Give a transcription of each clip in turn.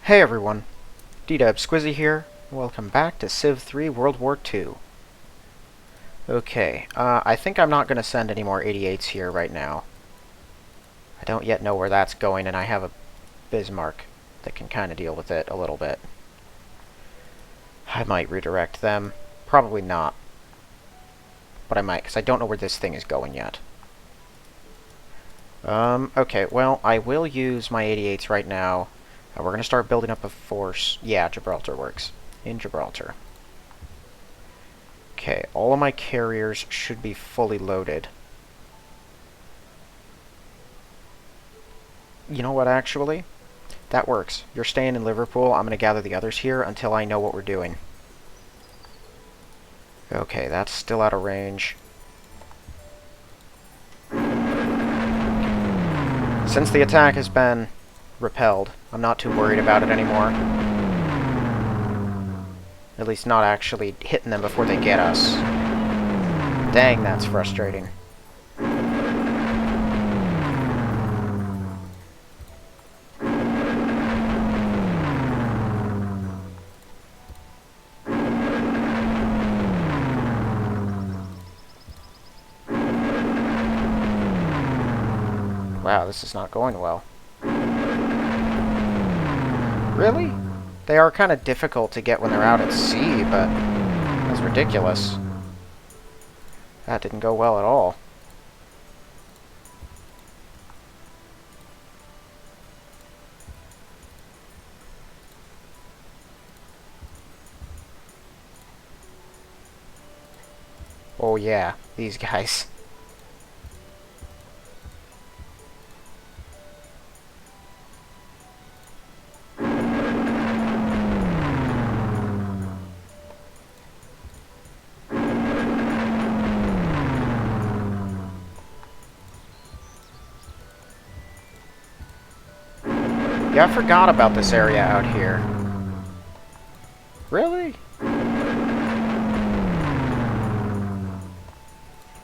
Hey everyone, D-Dub Squizzy here. Welcome back to Civ 3 World War II. Okay, I think I'm not going to send any more 88s here right now. I don't yet know where that's going, and I have a Bismarck that can kind of deal with it a little bit. I might redirect them. Probably not. But I might, because I don't know where this thing is going yet. Okay, well, I will use my 88s right now. We're going to start building up a force. Yeah, Gibraltar works. In Gibraltar. Okay, all of my carriers should be fully loaded. You know what, actually? That works. You're staying in Liverpool. I'm going to gather the others here until I know what we're doing. Okay, that's still out of range. Since the attack has been repelled, I'm not too worried about it anymore. At least not actually hitting them before they get us. Dang, that's frustrating. Wow, this is not going well. Really? They are kind of difficult to get when they're out at sea, but that's ridiculous. That didn't go well at all. Oh yeah, these guys. Yeah, I forgot about this area out here. Really?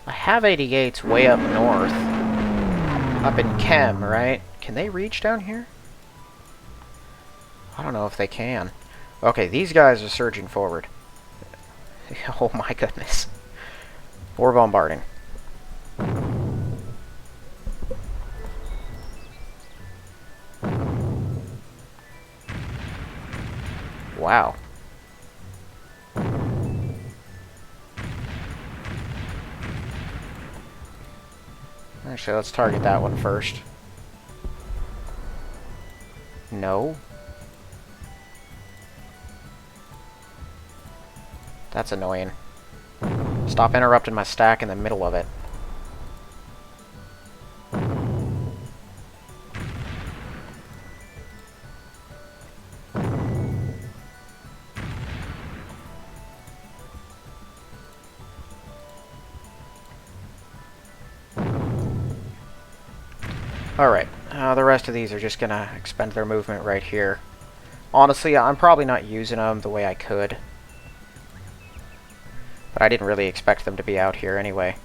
I have 88s way up north. Up in Chem, right? Can they reach down here? I don't know if they can. Okay, these guys are surging forward. Oh my goodness. We're bombarding. Wow. Actually, let's target that one first. No. That's annoying. Stop interrupting my stack in the middle of it. Alright, the rest of these are just gonna expend their movement right here. Honestly, I'm probably not using them the way I could. But I didn't really expect them to be out here anyway.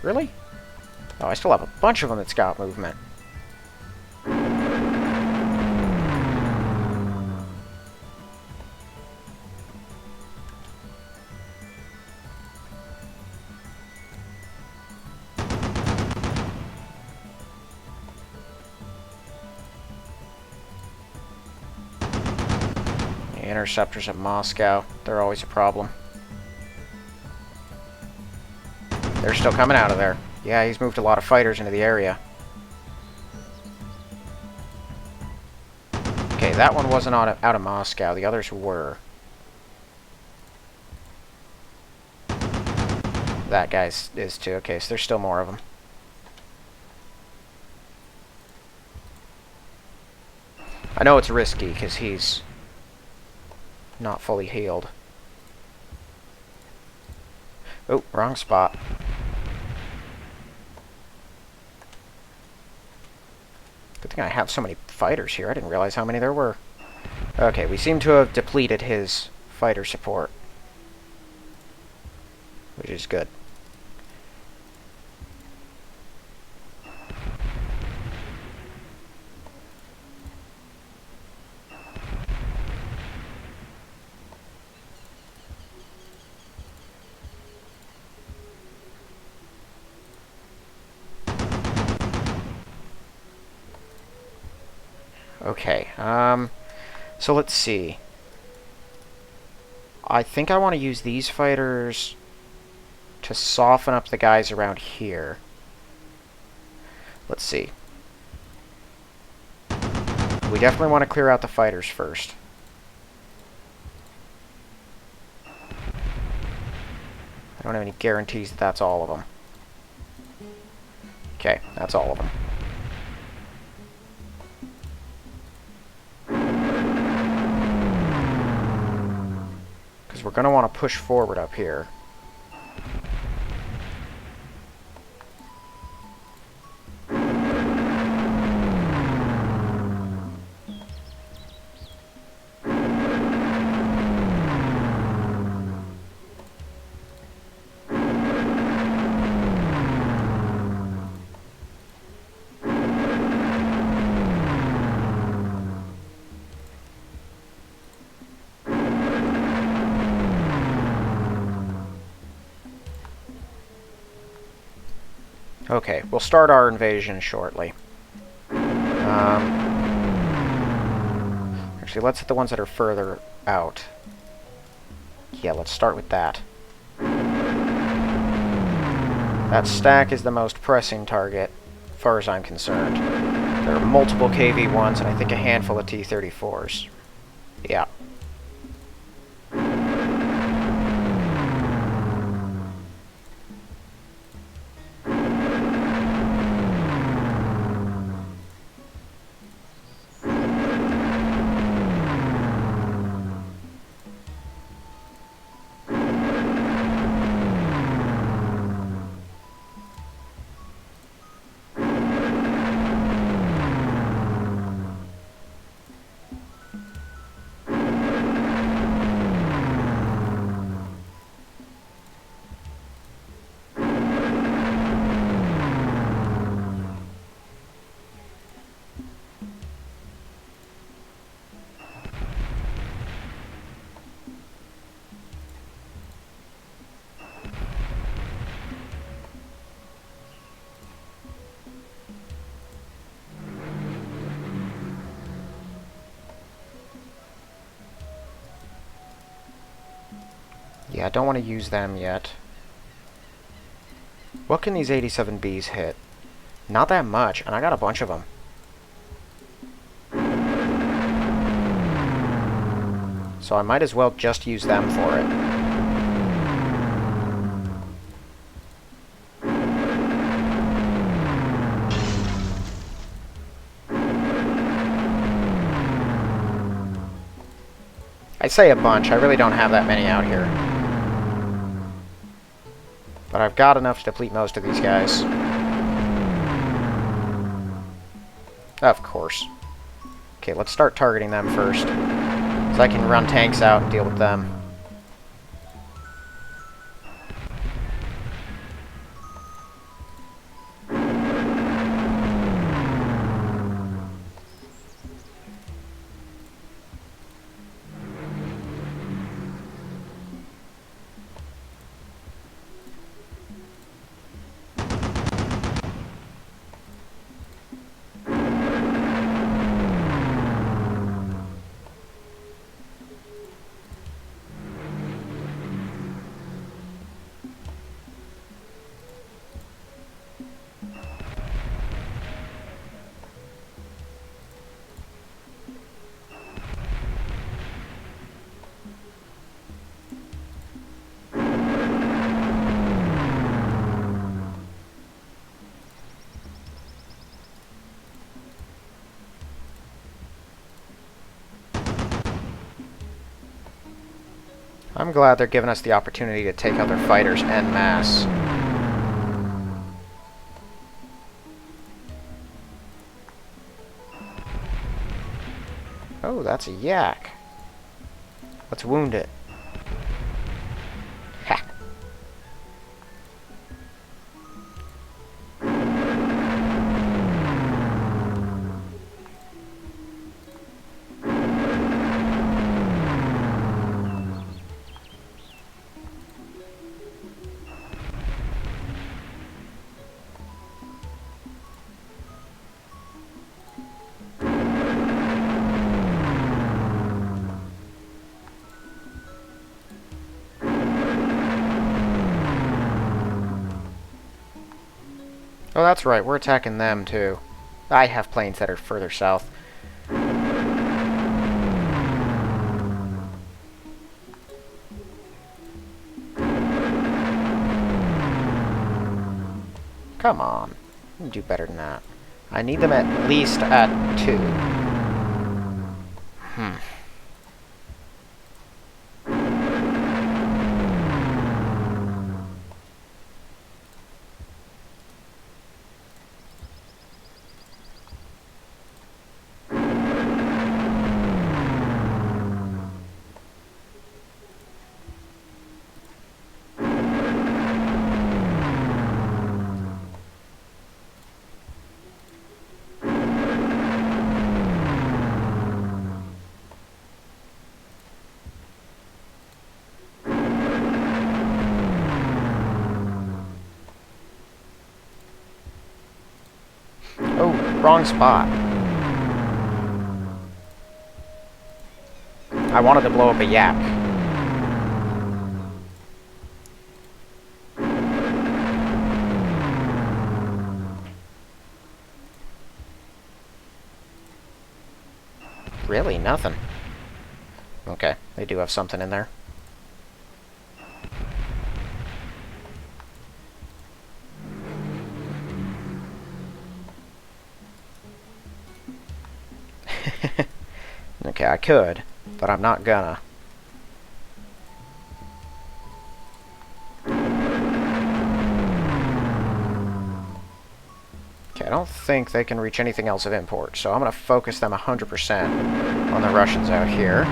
Really? Oh, I still have a bunch of them that's got movement. The interceptors at Moscow, they're always a problem. They're still coming out of there. Yeah, he's moved a lot of fighters into the area. Okay, that one wasn't out of Moscow. The others were. That guy is too. Okay, so there's still more of them. I know it's risky because he's not fully healed. Oh, wrong spot. Good thing I have so many fighters here. I didn't realize how many there were. Okay, we seem to have depleted his fighter support. which is good. Okay, so let's see. I think I want to use these fighters to soften up the guys around here. Let's see. We definitely want to clear out the fighters first. I don't have any guarantees that that's all of them. Okay, that's all of them. Because we're going to want to push forward up here. Okay, we'll start our invasion shortly. Actually, let's hit the ones that are further out. Yeah, let's start with that. That stack is the most pressing target, as far as I'm concerned. There are multiple KV-1s and I think a handful of T-34s. Yeah. Yeah, I don't want to use them yet. What can these 87Bs hit? Not that much, and I got a bunch of them. So I might as well just use them for it. I say a bunch, I really don't have that many out here. But I've got enough to deplete most of these guys. Of course. Okay, let's start targeting them first. So I can run tanks out and deal with them. I'm glad they're giving us the opportunity to take out their fighters en masse. Oh, that's a yak. Let's wound it. Ha! Oh, that's right. We're attacking them, too. I have planes that are further south. Come on. You can do better than that. I need them at least at 2. Oh, wrong spot. I wanted to blow up a yak. Really? Nothing. Okay, they do have something in there. Okay, I could, but I'm not gonna. Okay, I don't think they can reach anything else of import, so I'm gonna focus them 100% on the Russians out here.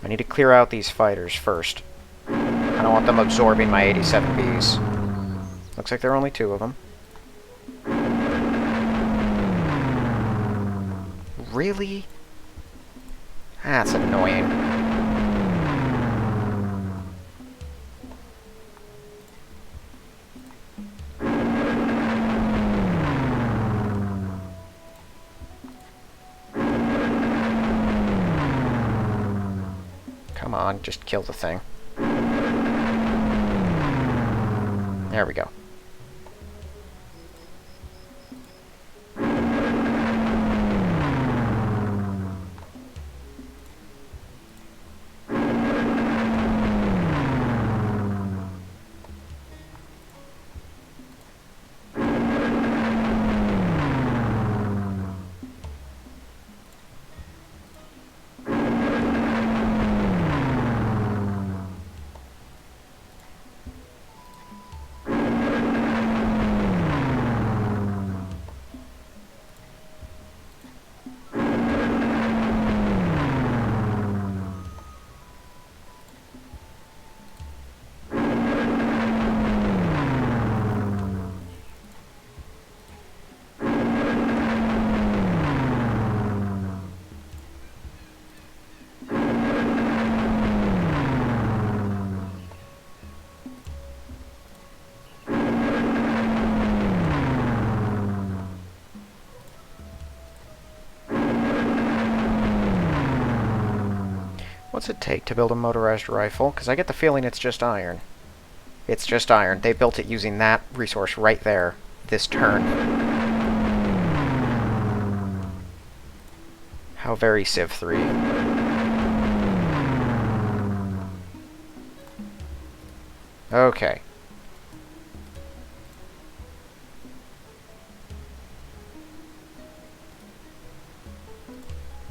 I need to clear out these fighters first. I don't want them absorbing my 87Bs. Looks like there are only 2 of them. Really? That's annoying. Come on, just kill the thing. There we go. What's it take to build a motorized rifle? Because I get the feeling it's just iron. It's just iron. They built it using that resource right there, this turn. How very Civ 3. Okay.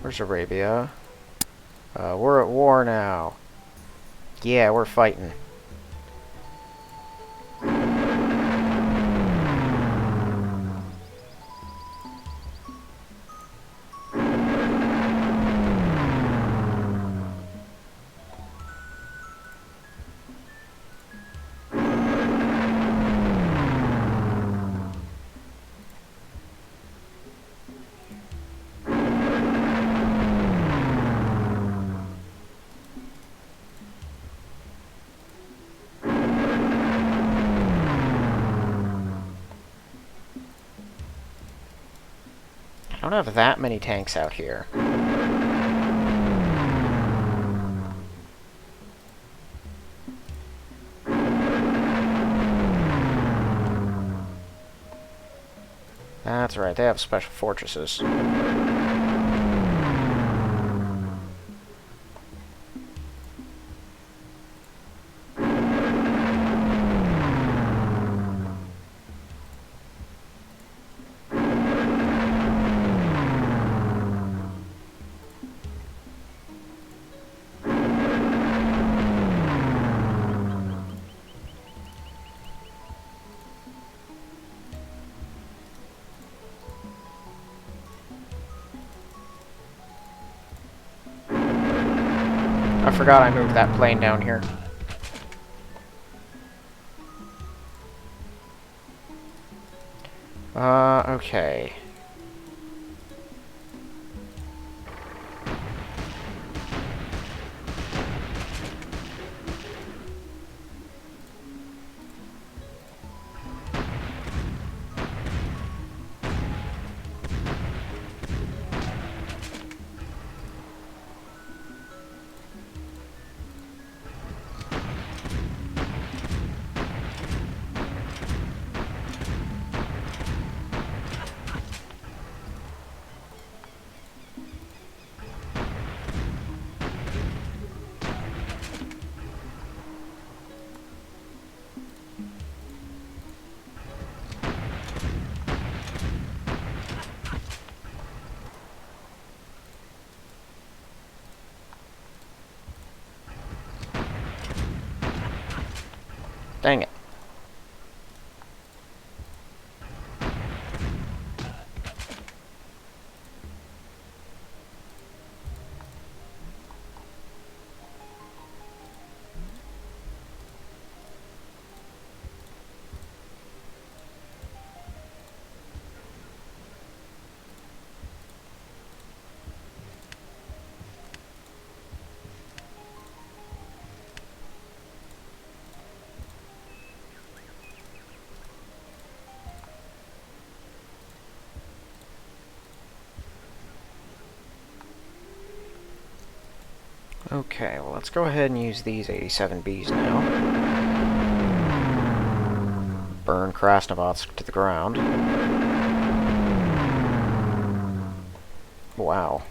Where's Arabia? We're at war now. Yeah, we're fighting. I don't have that many tanks out here. That's right, they have special fortresses. I forgot I moved that plane down here. Okay. Dang it. Okay, well, let's go ahead and use these 87Bs now. Burn Krasnovodsk to the ground. Wow.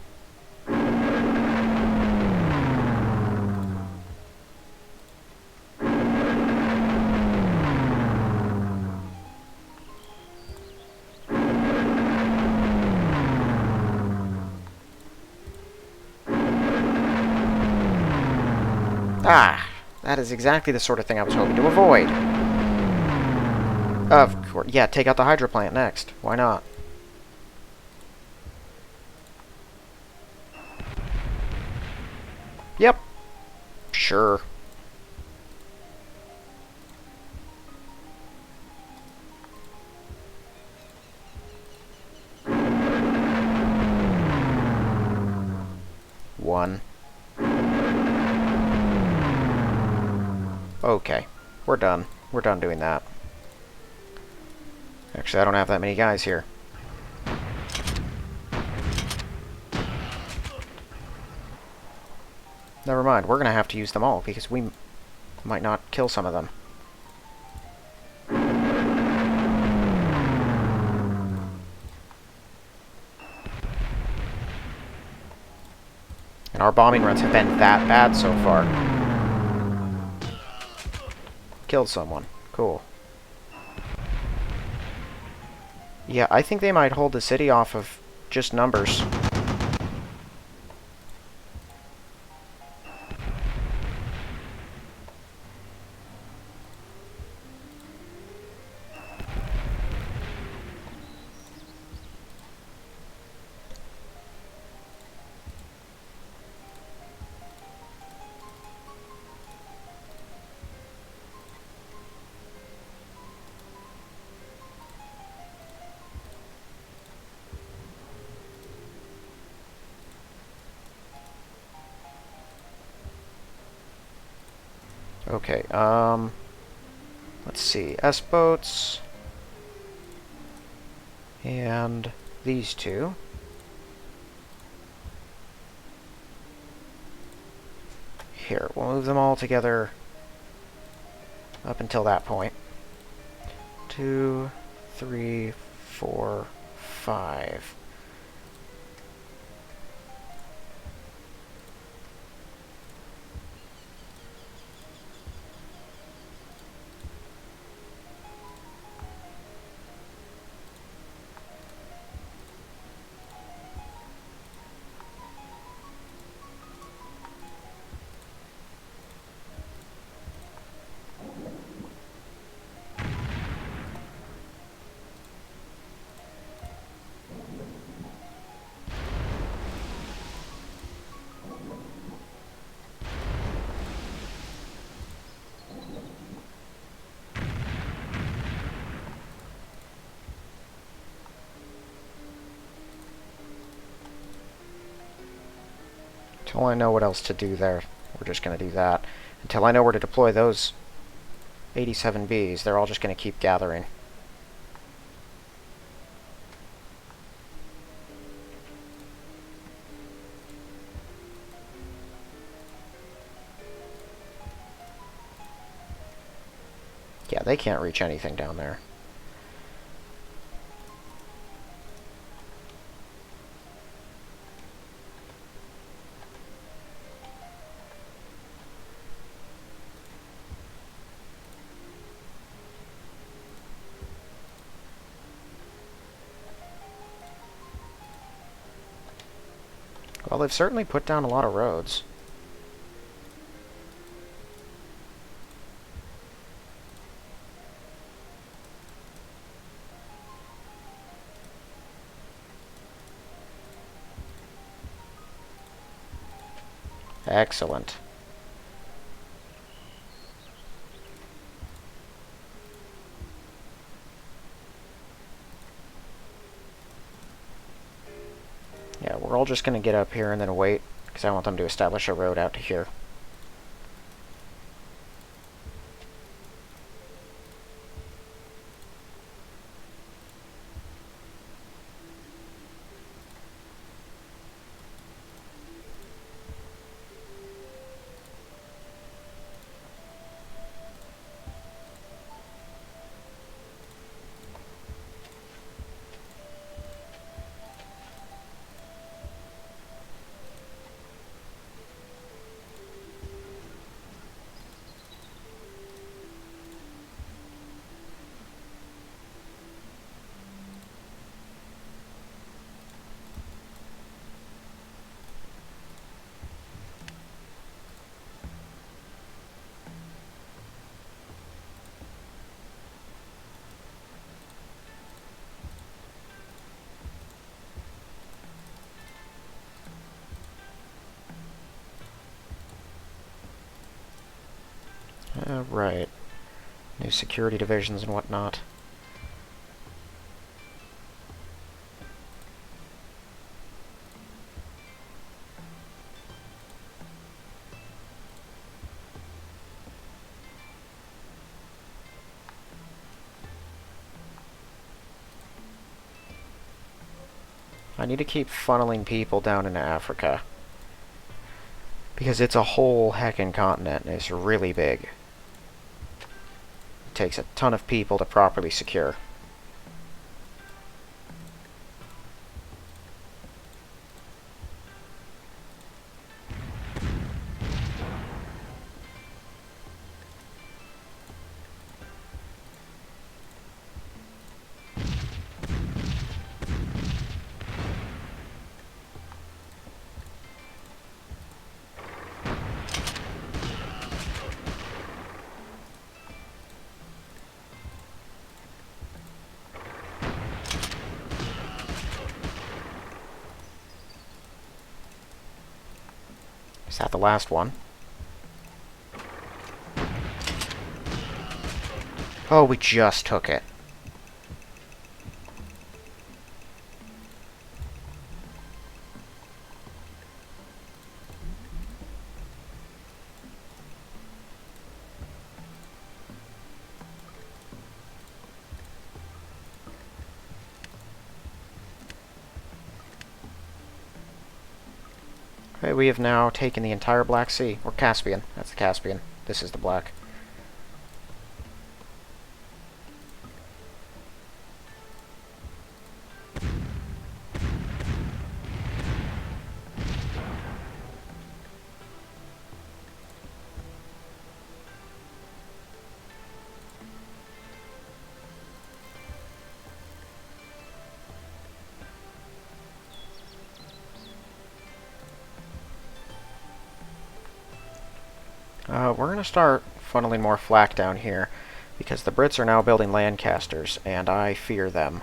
Ah, that is exactly the sort of thing I was hoping to avoid. Of course, yeah, take out the hydro plant next. Why not? Yep. Sure. One. Okay. We're done. We're done doing that. Actually, I don't have that many guys here. Never mind, we're gonna have to use them all, because we might not kill some of them. And our bombing runs have been that bad so far. Killed someone. Cool. Yeah, I think they might hold the city off of just numbers. Okay, let's see. S-boats. And these two. Here, we'll move them all together up until that point. 2, 3, 4, 5. Until I know what else to do there, we're just going to do that. Until I know where to deploy those 87Bs, they're all just going to keep gathering. Yeah, they can't reach anything down there. Well, they've certainly put down a lot of roads. Excellent. Yeah, we're all just going to get up here and then wait, because I want them to establish a road out to here. Right. New security divisions and whatnot. I need to keep funneling people down into Africa. Because it's a whole heckin' continent, and it's really big. It takes a ton of people to properly secure. Is that the last one? Oh, we just took it. Okay, we have now taken the entire Black Sea, or Caspian. That's the Caspian. This is the Black. We're going to start funneling more flak down here, because the Brits are now building Lancasters, and I fear them.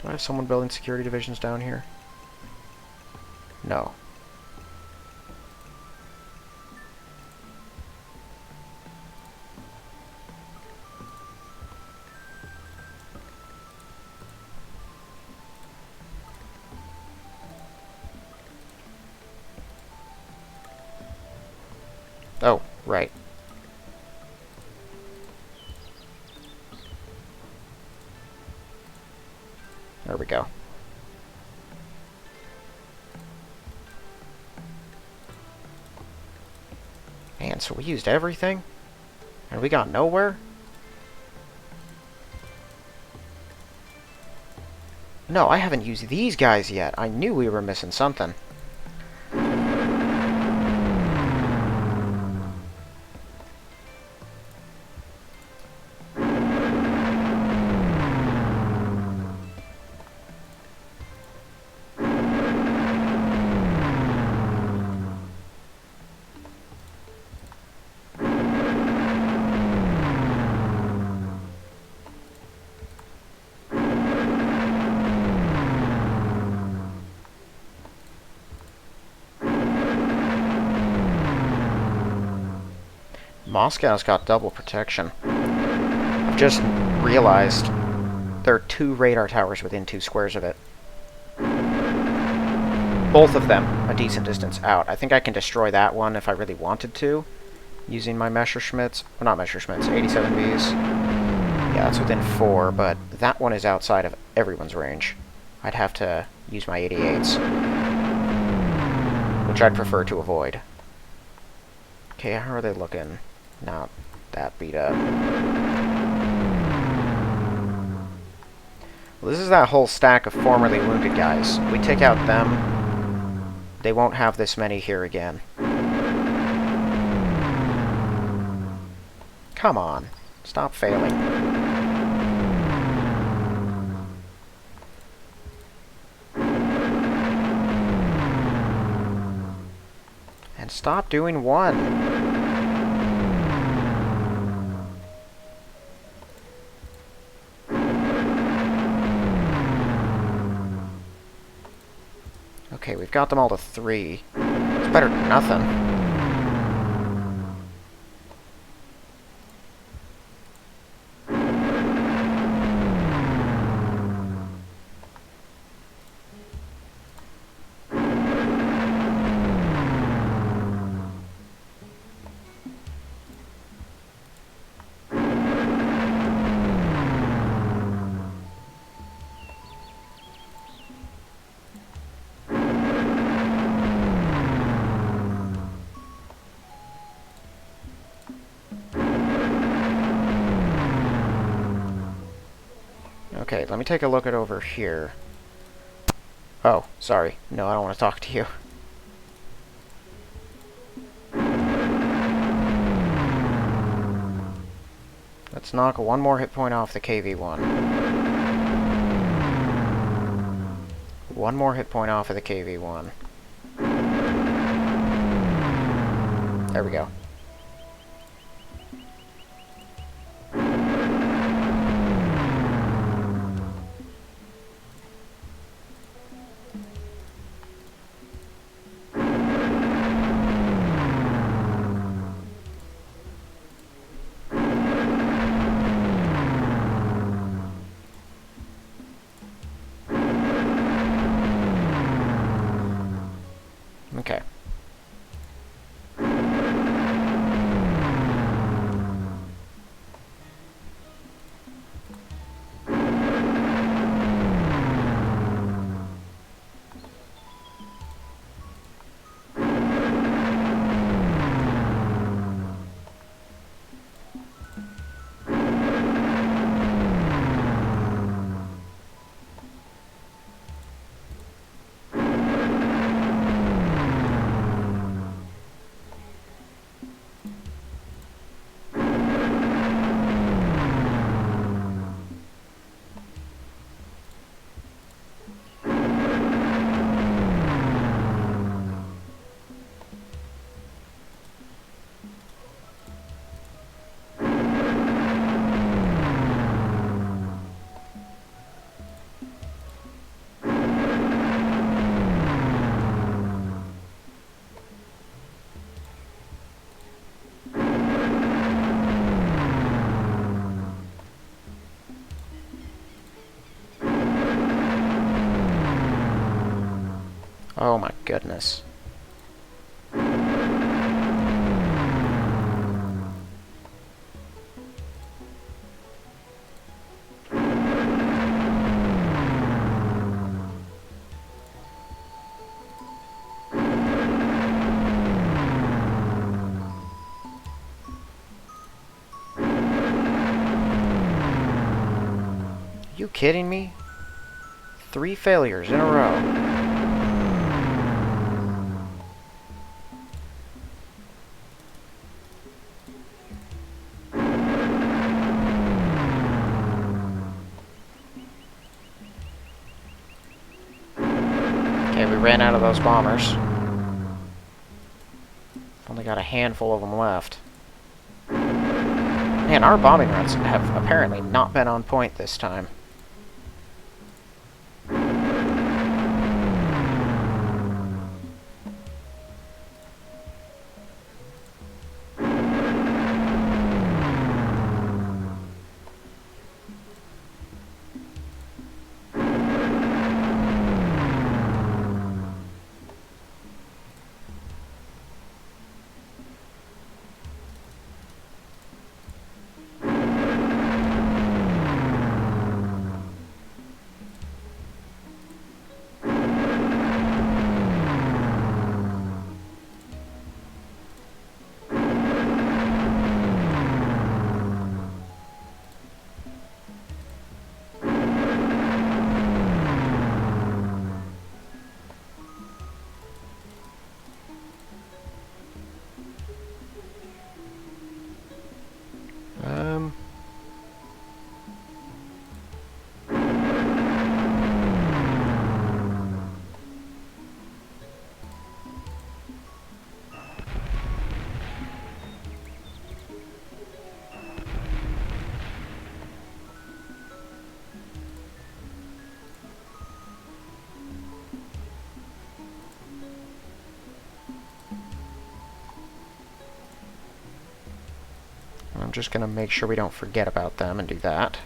Do I have someone building security divisions down here? No. Oh, right. There we go. Man, so we used everything? And we got nowhere? No, I haven't used these guys yet. I knew we were missing something. Moscow's got double protection. I've just realized there are 2 radar towers within 2 squares of it. Both of them a decent distance out. I think I can destroy that one if I really wanted to, using my Messerschmitts. Well, not Messerschmitts, 87Bs. Yeah, that's within 4, but that one is outside of everyone's range. I'd have to use my 88s, which I'd prefer to avoid. Okay, how are they looking? Not that beat up. Well, this is that whole stack of formerly wounded guys. We take out them, they won't have this many here again. Come on, stop failing. And stop doing one. Okay, we've got them all to 3. It's better than nothing. Okay, let me take a look at over here. Oh, sorry. No, I don't want to talk to you. Let's knock 1 more hit point off the KV-1. 1 more hit point off of the KV-1. There we go. Okay. Oh my goodness. You kidding me? 3 failures in a row. Okay, we ran out of those bombers. Only got a handful of them left. Man, our bombing runs have apparently not been on point this time. I'm just going to make sure we don't forget about them and do that.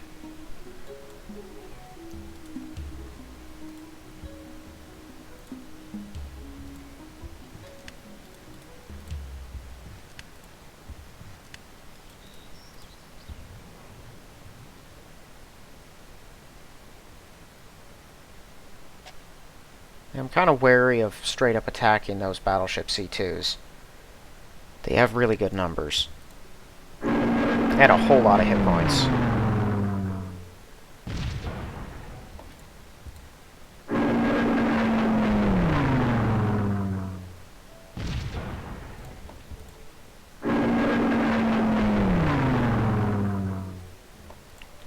I'm kind of wary of straight up attacking those battleship C2s. They have really good numbers. And a whole lot of hit points.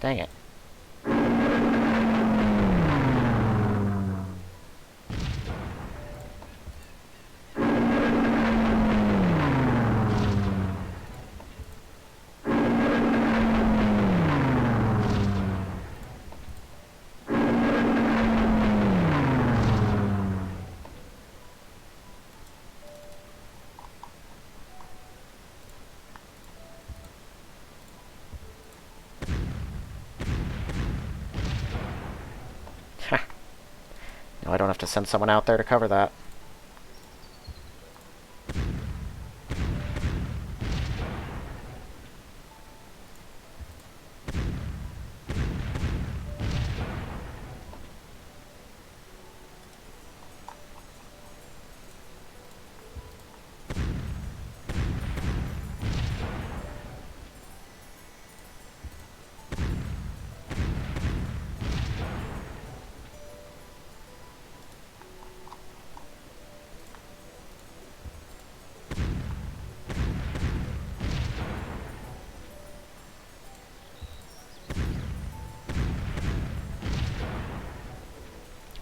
Dang it. No, I don't have to send someone out there to cover that.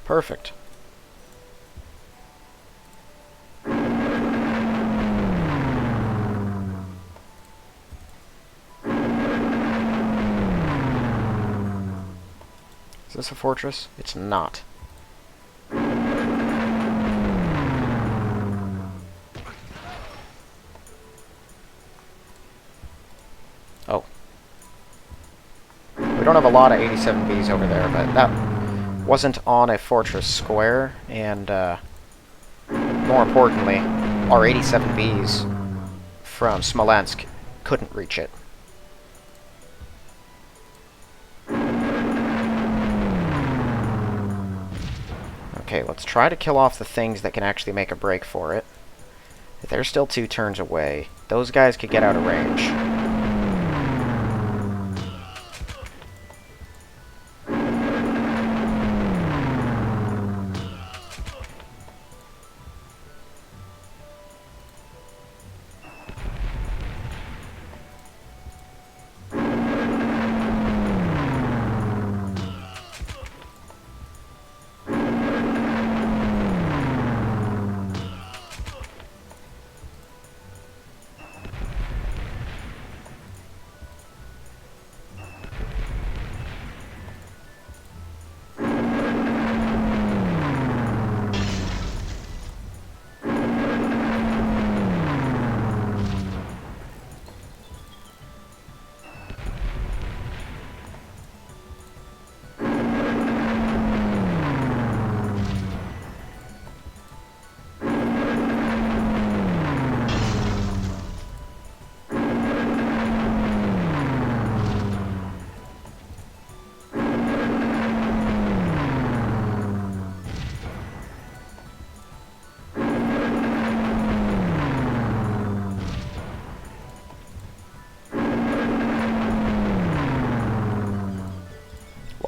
Perfect. Is this a fortress? It's not. Oh. We don't have a lot of 87Bs over there, but that wasn't on a fortress square, and more importantly, our 87Bs from Smolensk couldn't reach it. Okay, let's try to kill off the things that can actually make a break for it. They're still 2 turns away. Those guys could get out of range.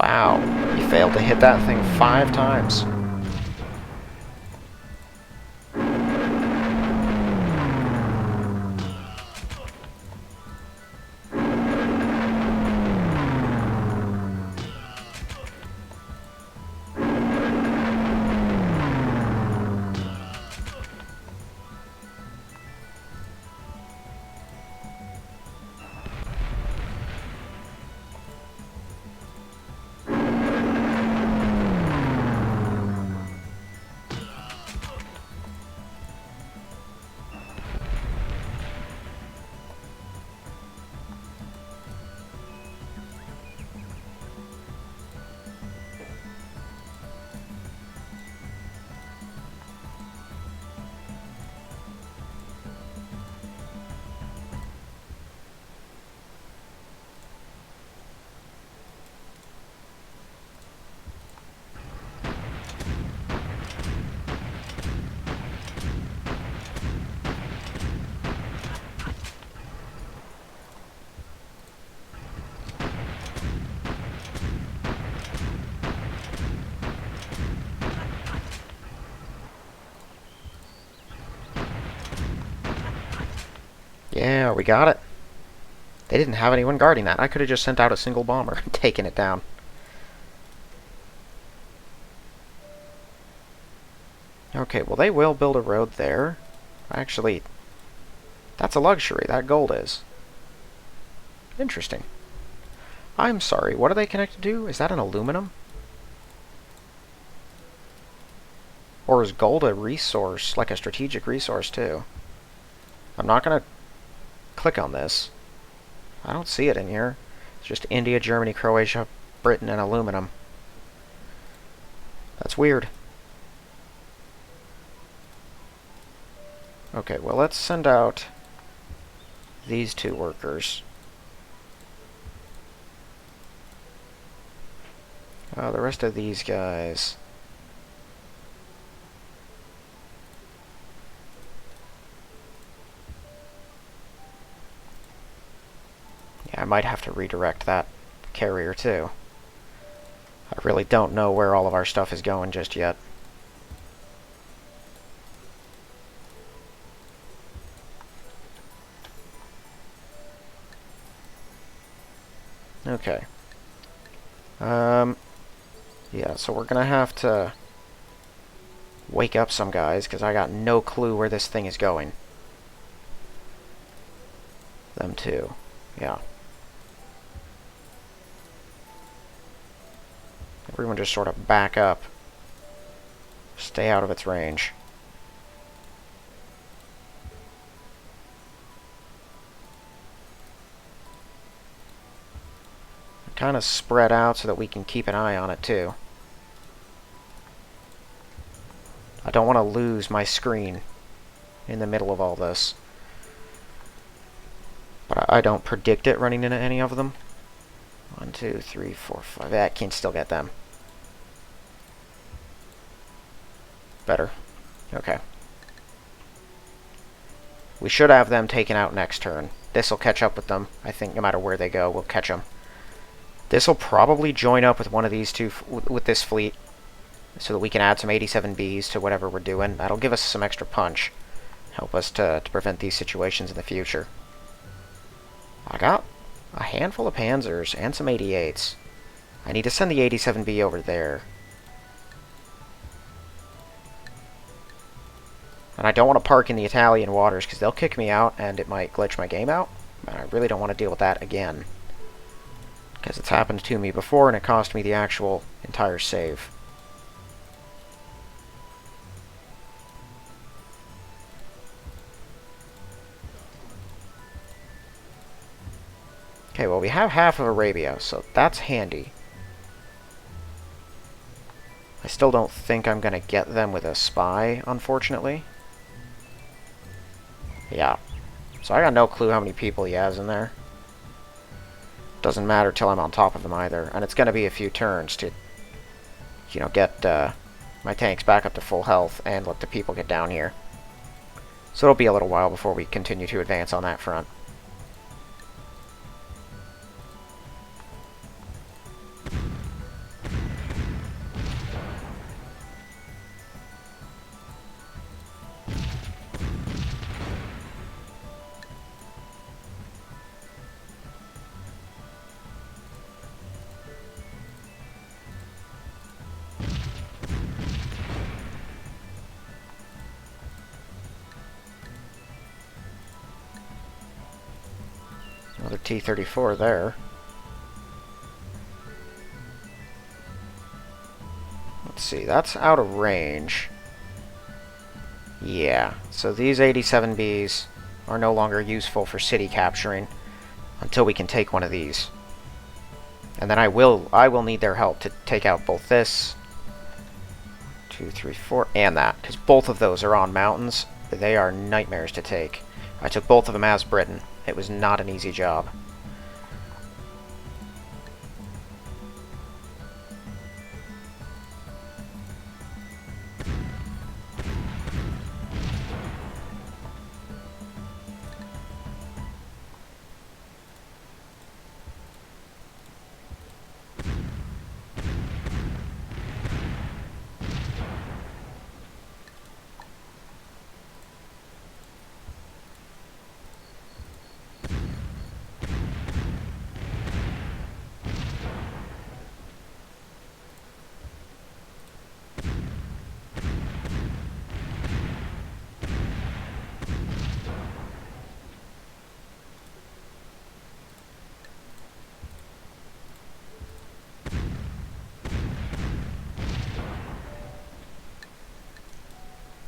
Wow, you failed to hit that thing 5 times. Yeah, we got it. They didn't have anyone guarding that. I could have just sent out a single bomber and taken it down. Okay, well they will build a road there. Actually, that's a luxury, that gold is. Interesting. I'm sorry, what are they connected to? Is that an aluminum? Or is gold a resource, like a strategic resource too? I'm not going to click on this. I don't see it in here. It's just India, Germany, Croatia, Britain, and aluminum. That's weird. Okay, well let's send out these 2 workers. The rest of these guys. Yeah, I might have to redirect that carrier too. I really don't know where all of our stuff is going just yet. Okay. Yeah, so we're gonna have to wake up some guys, because I got no clue where this thing is going. Them too. Yeah. Everyone just sort of back up. Stay out of its range. Kind of spread out so that we can keep an eye on it too. don't want to lose my screen in the middle of all this. But I don't predict it running into any of them. 1, 2, 3, 4, 5. Yeah, I can still get them. Better. Okay. We should have them taken out next turn. This will catch up with them. I think no matter where they go, we'll catch them. This will probably join up with one of these two, with this fleet, so that we can add some 87Bs to whatever we're doing. That'll give us some extra punch. Help us to prevent these situations in the future. I got a handful of Panzers and some 88s. I need to send the 87B over there. And I don't want to park in the Italian waters, because they'll kick me out, and it might glitch my game out. And I really don't want to deal with that again, because it's happened to me before, and it cost me the actual entire save. Okay, well, we have half of Arabia, so that's handy. I still don't think I'm going to get them with a spy, unfortunately. Yeah. So I got no clue how many people he has in there. Doesn't matter till I'm on top of him either. And it's going to be a few turns to, you know, get my tanks back up to full health and let the people get down here. So it'll be a little while before we continue to advance on that front. Another T-34 there. Let's see, that's out of range. Yeah, so these 87Bs are no longer useful for city capturing until we can take one of these. And then I will need their help to take out both this, 2, 3, 4, and that, because both of those are on mountains. They are nightmares to take. I took both of them as Britain. It was not an easy job.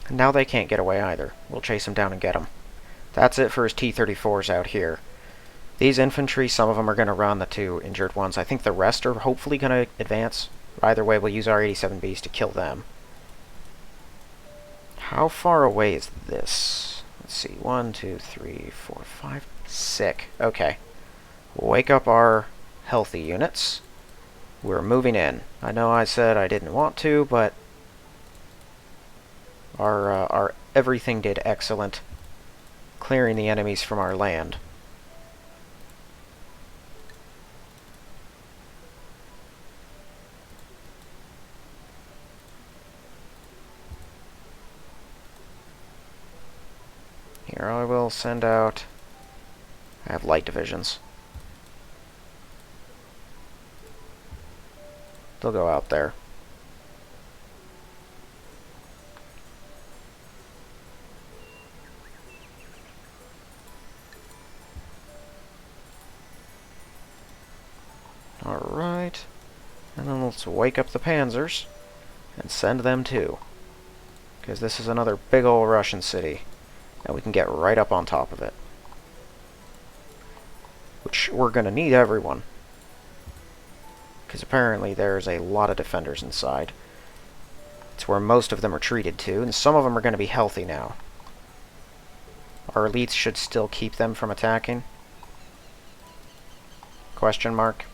And now they can't get away either. We'll chase them down and get them. That's it for his T-34s out here. These infantry, some of them are going to run, the two injured ones. I think the rest are hopefully going to advance. Either way, we'll use our 87Bs to kill them. How far away is this? Let's see. 1, 2, 3, 4, 5. Sick. Okay. We'll wake up our healthy units. We're moving in. I know I said I didn't want to, but our everything did excellent, clearing the enemies from our land. Here I will send out... I have light divisions. They'll go out there. Alright. And then let's wake up the Panzers and send them too. Because this is another big old Russian city. And we can get right up on top of it. Which we're going to need everyone. Because apparently there's a lot of defenders inside. It's where most of them retreated to, and some of them are going to be healthy now. Our elites should still keep them from attacking? Question mark.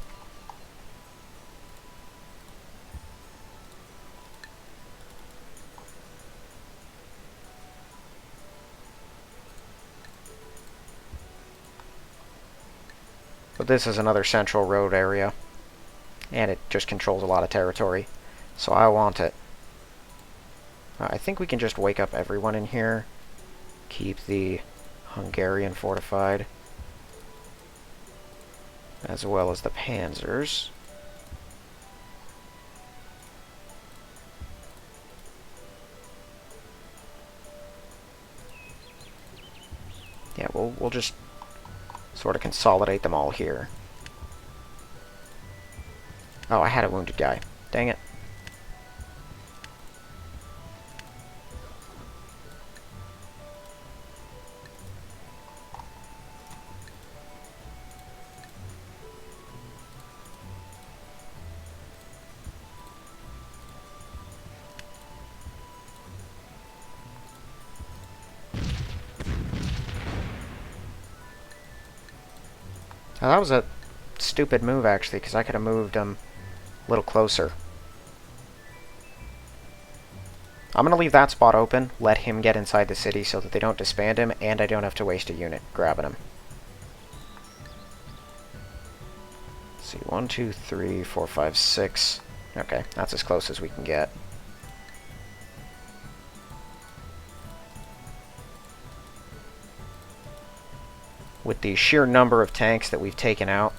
But this is another central road area, and it just controls a lot of territory, so I want it. I think we can just wake up everyone in here. Keep the Hungarian fortified, as well as the panzers. Yeah, we'll just sort of consolidate them all here. Oh, I had a wounded guy. Dang it. Now, that was a stupid move, actually, because I could have moved him a little closer. I'm going to leave that spot open, let him get inside the city so that they don't disband him, and I don't have to waste a unit grabbing him. Let's see, 1, 2, 3, 4, 5, 6. Okay, that's as close as we can get. With the sheer number of tanks that we've taken out,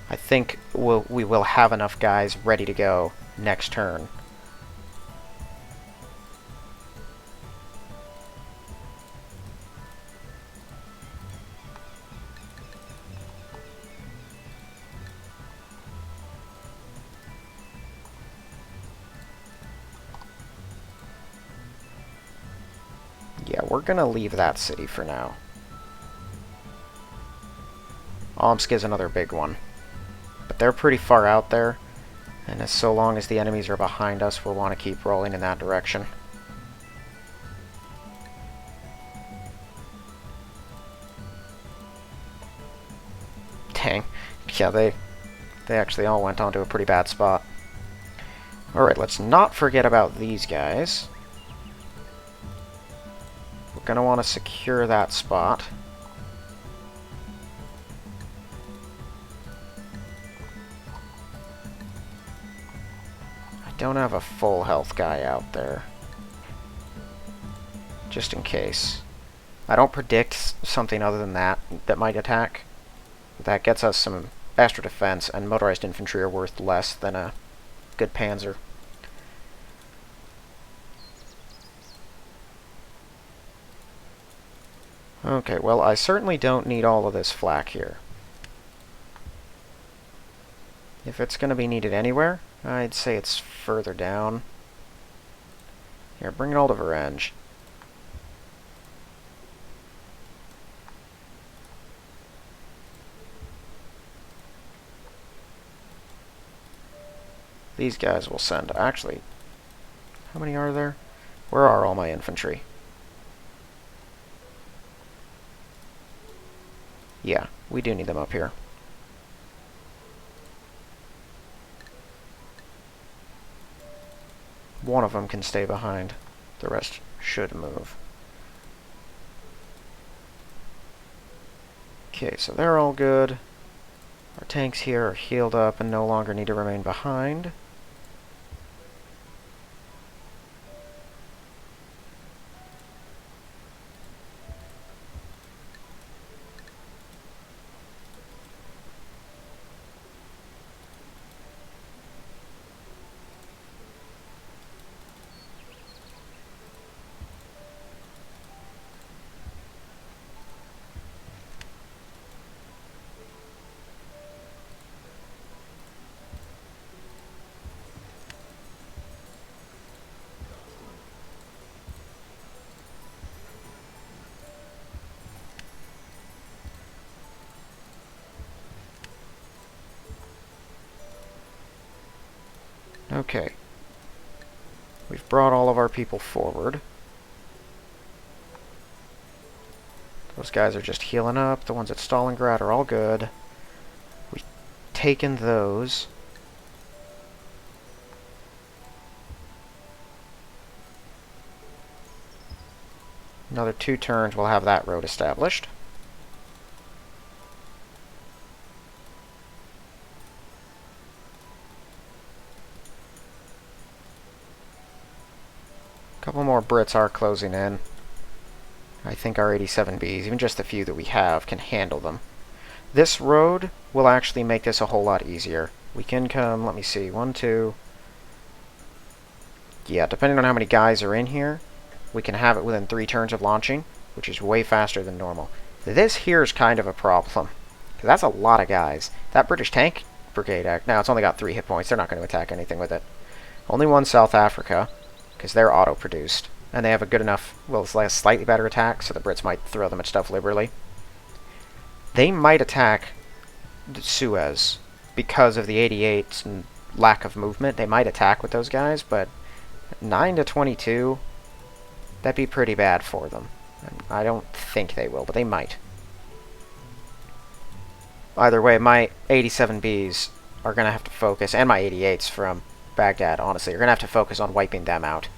I think we will have enough guys ready to go next turn. Yeah, we're going to leave that city for now. Omsk is another big one. But they're pretty far out there, and as so long as the enemies are behind us, we'll want to keep rolling in that direction. Dang. Yeah, they actually all went onto a pretty bad spot. Alright, let's not forget about these guys. We're going to want to secure that spot. I don't have a full health guy out there. Just in case. I don't predict something other than that might attack. That gets us some extra defense, and motorized infantry are worth less than a good panzer. Okay, well, I certainly don't need all of this flak here. If it's going to be needed anywhere, I'd say it's further down. Here, bring it all to Varennes. These guys will send. Actually, how many are there? Where are all my infantry? Yeah, we do need them up here. One of them can stay behind. The rest should move. Okay, so they're all good. Our tanks here are healed up and no longer need to remain behind. Okay. We've brought all of our people forward. Those guys are just healing up. The ones at Stalingrad are all good. We've taken those. Another 2 turns, we'll have that road established. A couple more Brits are closing in. I think our 87Bs, even just the few that we have, can handle them. This road will actually make this a whole lot easier. We can come, let me see, 1, 2... Yeah, depending on how many guys are in here, we can have it within 3 turns of launching, which is way faster than normal. This here is kind of a problem, because that's a lot of guys. That British tank brigade, now it's only got 3 hit points, they're not going to attack anything with it. Only one South Africa, because they're auto-produced. And they have a good enough, well, it's like a slightly better attack, so the Brits might throw them at stuff liberally. They might attack Suez because of the 88s and lack of movement. They might attack with those guys, but 9 to 22, that'd be pretty bad for them. I don't think they will, but they might. Either way, my 87Bs are going to have to focus, and my 88s from Baghdad, honestly, are going to have to focus on wiping them out.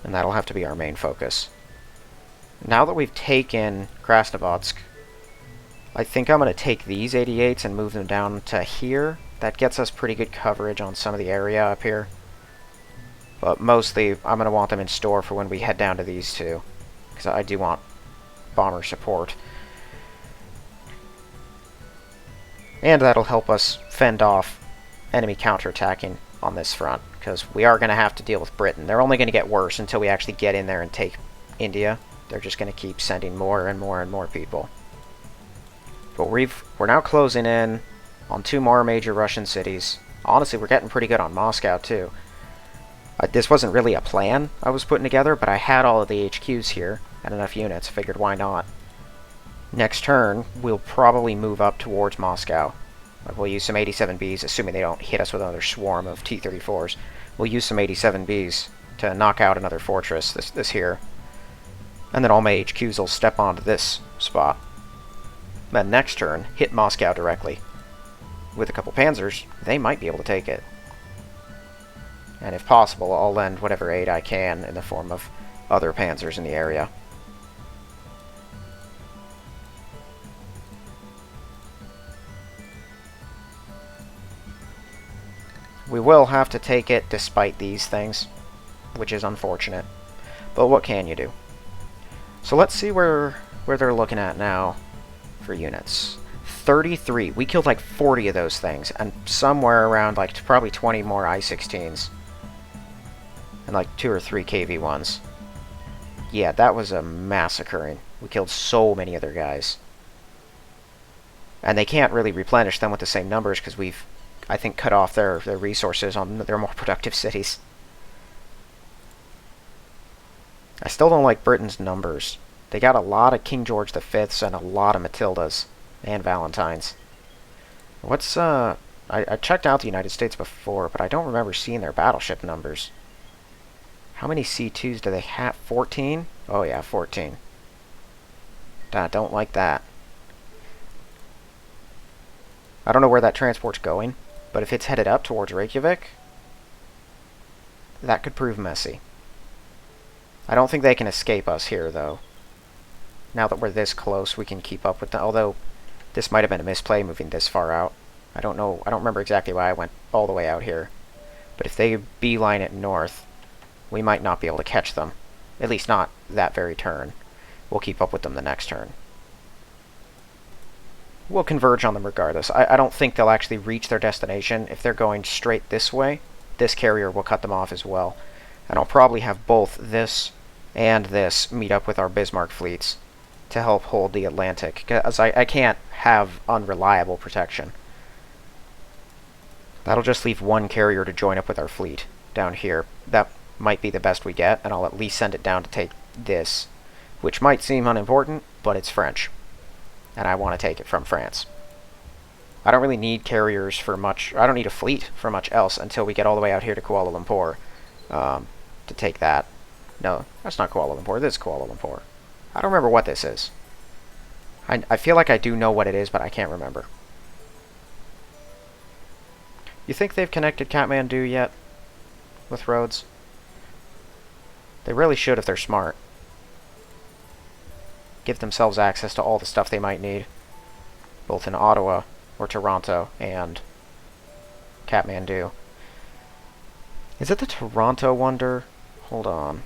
And that'll have to be our main focus. Now that we've taken Krasnovodsk, I think I'm going to take these 88s and move them down to here. That gets us pretty good coverage on some of the area up here. But mostly, I'm going to want them in store for when we head down to these two. Because I do want bomber support. And that'll help us fend off enemy counterattacking on this front. Because we are going to have to deal with Britain. They're only going to get worse until we actually get in there and take India. They're just going to keep sending more and more and more people. But we're now closing in on 2 more major Russian cities. Honestly, we're getting pretty good on Moscow, too. This wasn't really a plan I was putting together, but I had all of the HQs here and enough units. I figured, why not? Next turn, we'll probably move up towards Moscow. We'll use some 87Bs, assuming they don't hit us with another swarm of T-34s. We'll use some 87Bs to knock out another fortress, this here. And then all my HQs will step onto this spot. Then next turn, hit Moscow directly. With a couple panzers, they might be able to take it. And if possible, I'll lend whatever aid I can in the form of other panzers in the area. We will have to take it despite these things, which is unfortunate. But what can you do? So let's see where they're looking at now for units. 33. We killed like 40 of those things, and somewhere around like probably 20 more I-16s. And like 2 or 3 KV-1s. Yeah, that was a massacring. We killed so many of their guys. And they can't really replenish them with the same numbers because we've, I think, cut off their resources on their more productive cities. I still don't like Britain's numbers. They got a lot of King George V's and a lot of Matildas and Valentines. What's, I checked out the United States before, but I don't remember seeing their battleship numbers. How many C2s do they have? 14? Oh yeah, 14. I don't like that. I don't know where that transport's going, but if it's headed up towards Reykjavik, that could prove messy. I don't think they can escape us here, though. Now that we're this close, we can keep up with them. Although, this might have been a misplay moving this far out. I don't know. I don't remember exactly why I went all the way out here. But if they beeline it north, we might not be able to catch them. At least not that very turn. We'll keep up with them the next turn. We'll converge on them regardless. I don't think they'll actually reach their destination. If they're going straight this way, this carrier will cut them off as well. And I'll probably have both this and this meet up with our Bismarck fleets to help hold the Atlantic, because I can't have unreliable protection. That'll just leave one carrier to join up with our fleet down here. That might be the best we get, and I'll at least send it down to take this, which might seem unimportant, but it's French, and I want to take it from France. I don't really need carriers for much. I don't need a fleet for much else until we get all the way out here to Kuala Lumpur to take that. No, that's not Kuala Lumpur. This is Kuala Lumpur. I don't remember what this is. I feel like I do know what it is, but I can't remember. You think they've connected Kathmandu yet with roads? They really should if they're smart. Give themselves access to all the stuff they might need, both in Ottawa or Toronto and Kathmandu. Is it the Toronto Wonder? Hold on.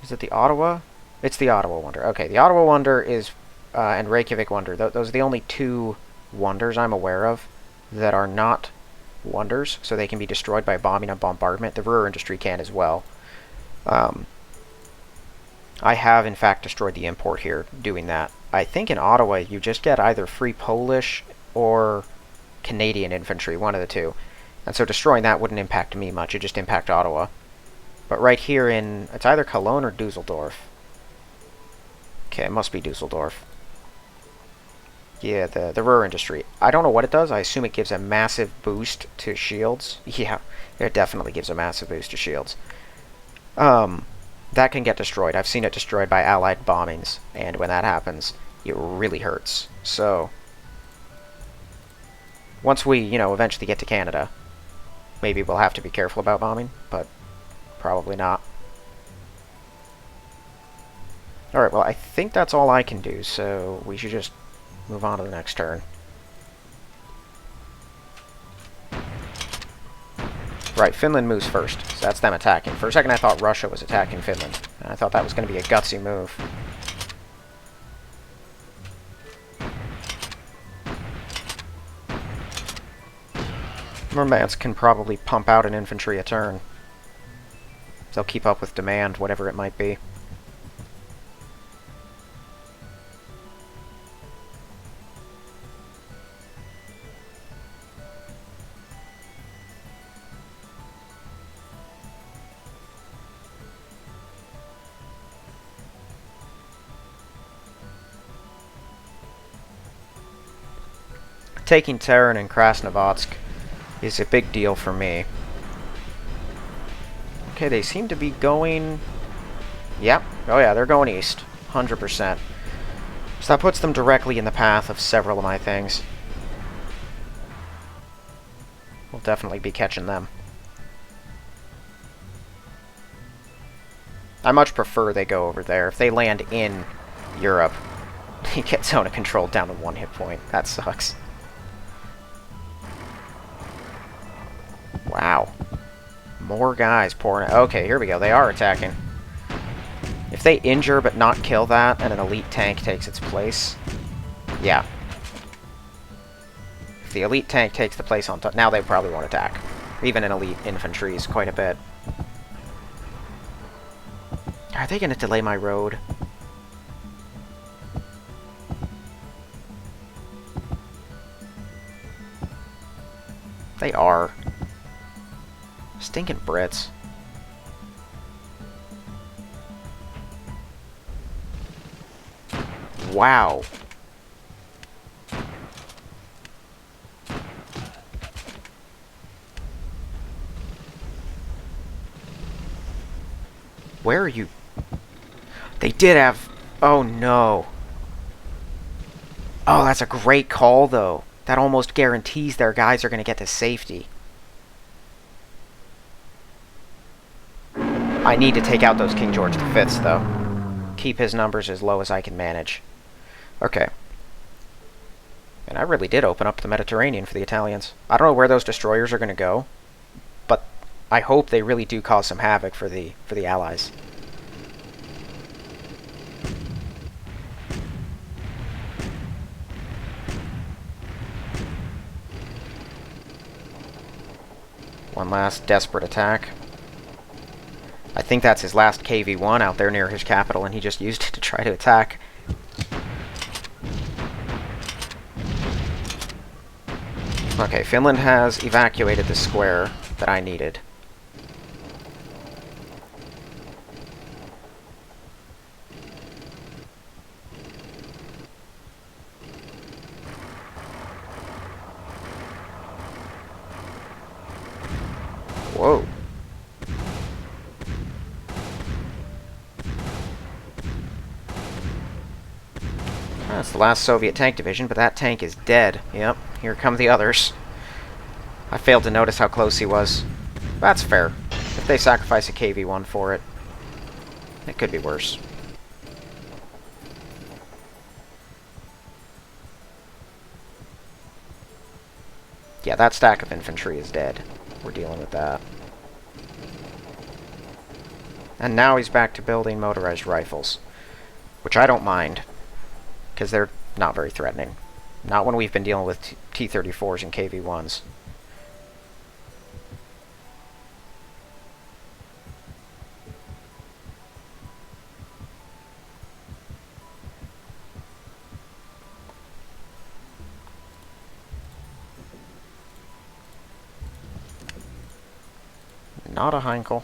Is it the Ottawa? It's the Ottawa Wonder. Okay, the Ottawa Wonder is and Reykjavik Wonder. Those are the only two wonders I'm aware of that are not wonders, so they can be destroyed by bombing and bombardment. The Ruhr Industry can as well. I have, in fact, destroyed the import here doing that. I think in Ottawa you just get either free Polish or Canadian infantry, one of the two. And so destroying that wouldn't impact me much, it'd just impact Ottawa. But right here in, it's either Cologne or Dusseldorf. Okay, it must be Dusseldorf. Yeah, the Ruhr Industry. I don't know what it does. I assume it gives a massive boost to shields. Yeah, it definitely gives a massive boost to shields. That can get destroyed. I've seen it destroyed by Allied bombings, and when that happens, it really hurts. So, once we, eventually get to Canada, maybe we'll have to be careful about bombing, but probably not. Alright, well, I think that's all I can do, so we should just move on to the next turn. Right, Finland moves first, so that's them attacking. For a second I thought Russia was attacking Finland, and I thought that was going to be a gutsy move. Murmansk can probably pump out an infantry a turn. They'll keep up with demand, whatever it might be. Taking Terran and Krasnovodsk is a big deal for me. Okay, they seem to be going... Yep. Oh yeah, they're going east. 100%. So that puts them directly in the path of several of my things. We'll definitely be catching them. I much prefer they go over there. If they land in Europe, he gets zone of control down to 1 hit point. That sucks. Wow. More guys pouring out. Okay, here we go. They are attacking. If they injure but not kill that, and an elite tank takes its place... Yeah. If the elite tank takes the place on top... Now they probably won't attack. Even an elite infantry is quite a bit. Are they going to delay my road? They are. Stinking Brits. Wow. Where are you? They did have... Oh, no. Oh, that's a great call, though. That almost guarantees their guys are going to get to safety. I need to take out those King George V's, though. Keep his numbers as low as I can manage. Okay. And I really did open up the Mediterranean for the Italians. I don't know where those destroyers are going to go, but I hope they really do cause some havoc for the Allies. One last desperate attack. I think that's his last KV-1 out there near his capital, and he just used it to try to attack. Okay, Finland has evacuated the square that I needed. That's the last Soviet tank division, but that tank is dead. Yep, here come the others. I failed to notice how close he was. That's fair. If they sacrifice a KV-1 for it, it could be worse. Yeah, that stack of infantry is dead. We're dealing with that. And now he's back to building motorized rifles, which I don't mind, because they're not very threatening. Not when we've been dealing with T-34s and KV-1s. Not a Heinkel.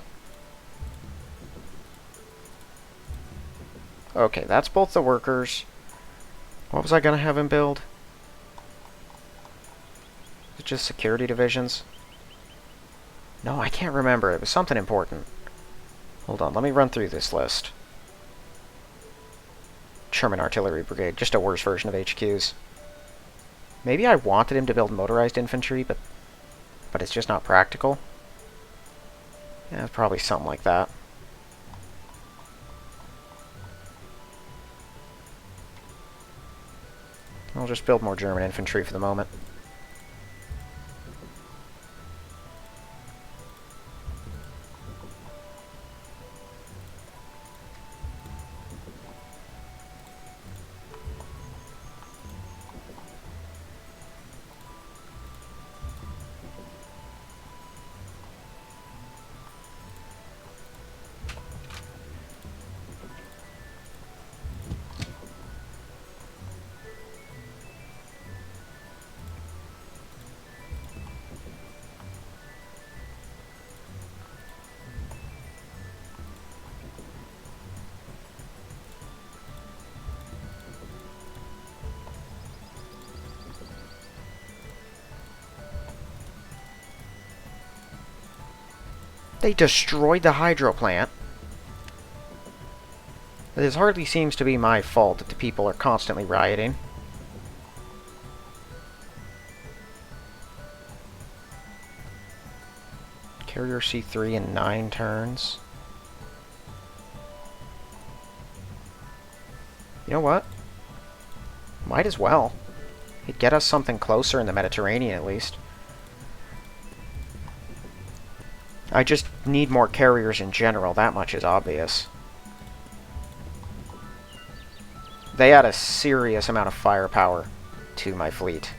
Okay, that's both the workers. What was I going to have him build? Is it just security divisions? No, I can't remember. It was something important. Hold on, let me run through this list. Sherman Artillery Brigade, just a worse version of HQs. Maybe I wanted him to build motorized infantry, but it's just not practical. Yeah, probably something like that. I'll just build more German infantry for the moment. They destroyed the hydro plant. This hardly seems to be my fault that the people are constantly rioting. Carrier C3 in 9 turns. You know what? Might as well. It'd get us something closer in the Mediterranean, at least. I just need more carriers in general, that much is obvious. They add a serious amount of firepower to my fleet.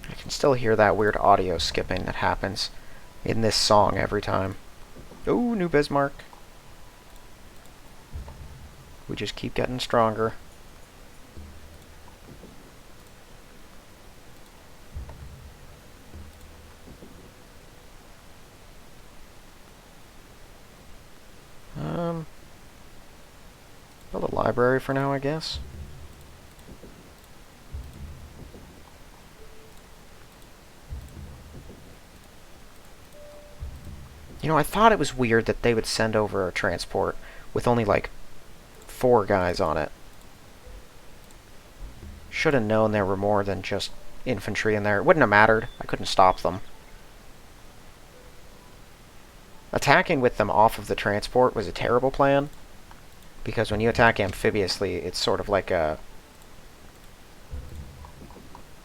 I can still hear that weird audio skipping that happens in this song every time. Ooh, new Bismarck. We just keep getting stronger. Build a library for now, I guess. You know, I thought it was weird that they would send over a transport with only, like, 4 guys on it. Should have known there were more than just infantry in there. It wouldn't have mattered. I couldn't stop them. Attacking with them off of the transport was a terrible plan, because when you attack amphibiously, it's sort of like a...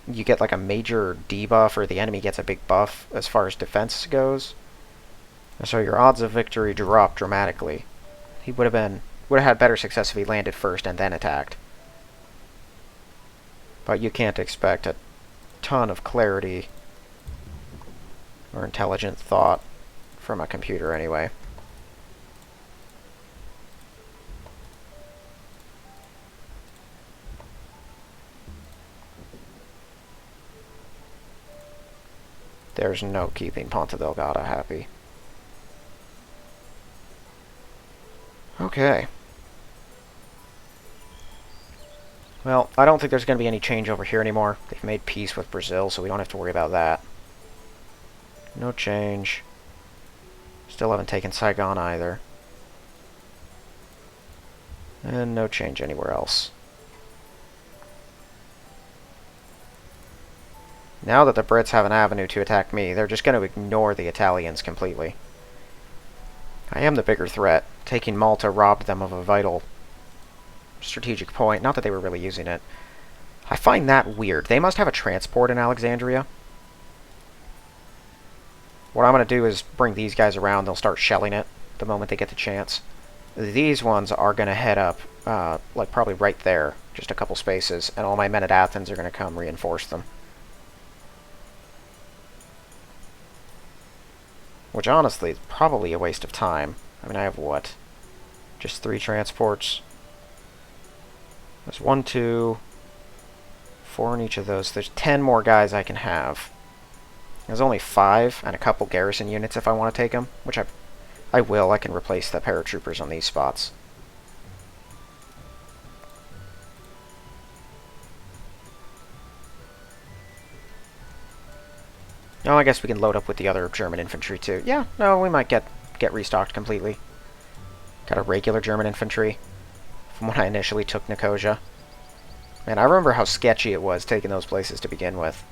You get like a major debuff, or the enemy gets a big buff as far as defense goes. And so your odds of victory drop dramatically. He would have had better success if he landed first and then attacked. But you can't expect a ton of clarity or intelligent thought from a computer anyway. There's no keeping Ponta Delgada happy. Okay. Well, I don't think there's going to be any change over here anymore. They've made peace with Brazil, so we don't have to worry about that. No change. Still haven't taken Saigon either. And no change anywhere else. Now that the Brits have an avenue to attack me, they're just going to ignore the Italians completely. I am the bigger threat. Taking Malta robbed them of a vital strategic point. Not that they were really using it. I find that weird. They must have a transport in Alexandria. What I'm going to do is bring these guys around. They'll start shelling it the moment they get the chance. These ones are going to head up, like probably right there, just a couple spaces, and all my men at Athens are going to come reinforce them. Which, honestly, is probably a waste of time. I mean, I have what? Just 3 transports? There's 1, 2, 4 in each of those. There's 10 more guys I can have. There's only 5 and a couple garrison units if I want to take them, which I will. I can replace the paratroopers on these spots. Oh, I guess we can load up with the other German infantry too. Yeah, no, we might get restocked completely. Got a regular German infantry from when I initially took Nicosia. Man, I remember how sketchy it was taking those places to begin with.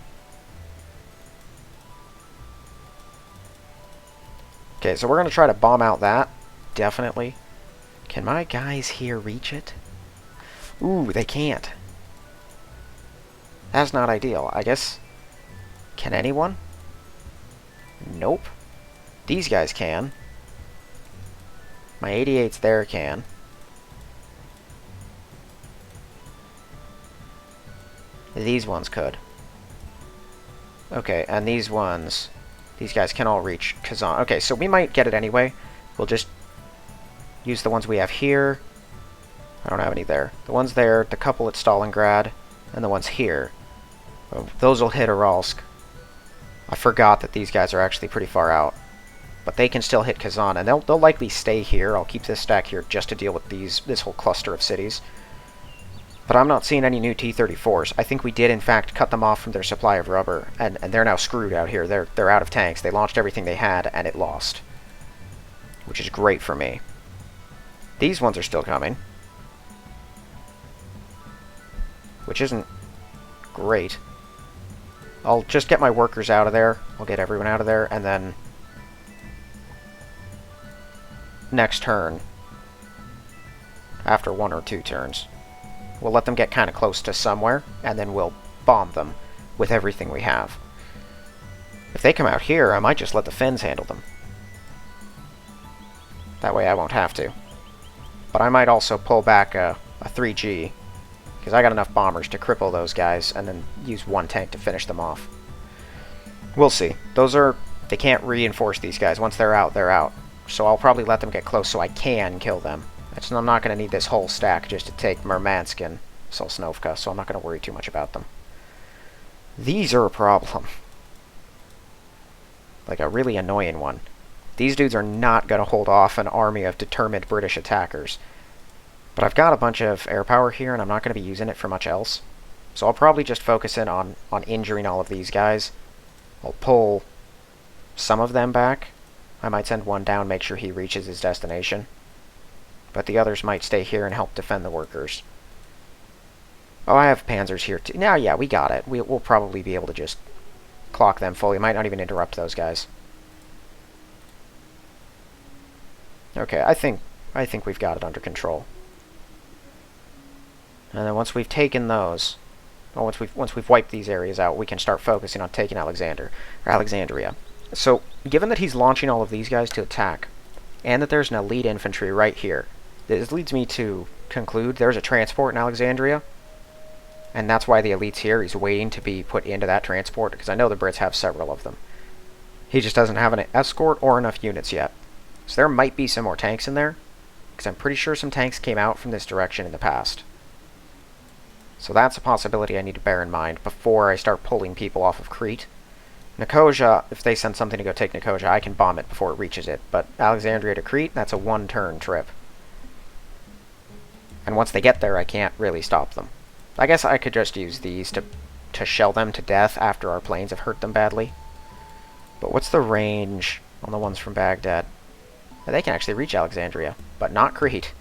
Okay, so we're going to try to bomb out that. Definitely. Can my guys here reach it? Ooh, they can't. That's not ideal. I guess... Can anyone? Nope. These guys can. My 88s there can. These ones could. Okay, and these ones... These guys can all reach Kazan. Okay, so we might get it anyway. We'll just use the ones we have here. I don't have any there. The ones there, the couple at Stalingrad, and the ones here. Those will hit Uralsk. I forgot that these guys are actually pretty far out. But they can still hit Kazan, and they'll likely stay here. I'll keep this stack here just to deal with this whole cluster of cities. But I'm not seeing any new T-34s. I think we did, in fact, cut them off from their supply of rubber, and they're now screwed out here. They're out of tanks. They launched everything they had, and it lost. Which is great for me. These ones are still coming. Which isn't great. I'll just get my workers out of there. I'll get everyone out of there, and then... next turn, after 1 or 2 turns, we'll let them get kind of close to somewhere, and then we'll bomb them with everything we have. If they come out here, I might just let the Finns handle them. That way I won't have to. But I might also pull back a 3G, because I got enough bombers to cripple those guys, and then use 1 tank to finish them off. We'll see. They can't reinforce these guys. Once they're out, they're out. So I'll probably let them get close so I can kill them. I'm not going to need this whole stack just to take Murmansk and Sosnovka, so I'm not going to worry too much about them. These are a problem. Like a really annoying one. These dudes are not going to hold off an army of determined British attackers. But I've got a bunch of air power here, and I'm not going to be using it for much else. So I'll probably just focus in on injuring all of these guys. I'll pull some of them back. I might send one down, make sure he reaches his destination. But the others might stay here and help defend the workers. Oh, I have panzers here too. Now, yeah, we got it. We'll probably be able to just clock them fully. Might not even interrupt those guys. Okay, I think we've got it under control. And then once we've taken those, or once we've wiped these areas out, we can start focusing on taking Alexandria. So, given that he's launching all of these guys to attack, and that there's an elite infantry right here, this leads me to conclude there's a transport in Alexandria, And that's why the elite's here. He's waiting to be put into that transport, because I know the Brits have several of them. He just doesn't have an escort or enough units yet. So there might be some more tanks in there, because I'm pretty sure some tanks came out from this direction in the past. So that's a possibility I need to bear in mind before I start pulling people off of Crete. Nicosia, if they send something to go take Nicosia, I can bomb it before it reaches it. But Alexandria to Crete, that's a one-turn trip. And once they get there, I can't really stop them. I guess I could just use these to shell them to death after our planes have hurt them badly. But what's the range on the ones from Baghdad? Now, they can actually reach Alexandria, but not Crete.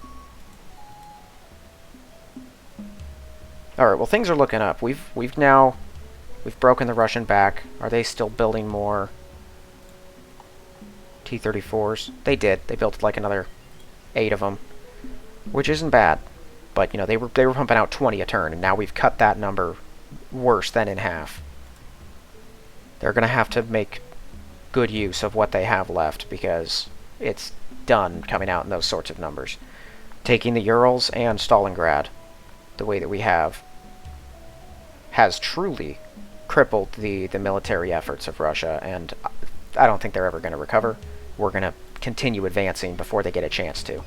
Alright, well, things are looking up. We've broken the Russian back. Are they still building more T-34s? They did. They built like another 8 of them, which isn't bad. But, you know, they were pumping out 20 a turn, and now we've cut that number worse than in half. They're going to have to make good use of what they have left, because it's done coming out in those sorts of numbers. Taking the Urals and Stalingrad the way that we have has truly crippled the military efforts of Russia, and I don't think they're ever going to recover. We're going to continue advancing before they get a chance to.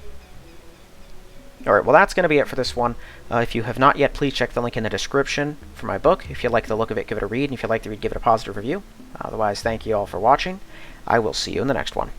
Alright, well, that's going to be it for this one. If you have not yet, please check the link in the description for my book. If you like the look of it, give it a read, and if you like the read, give it a positive review. Otherwise, thank you all for watching. I will see you in the next one.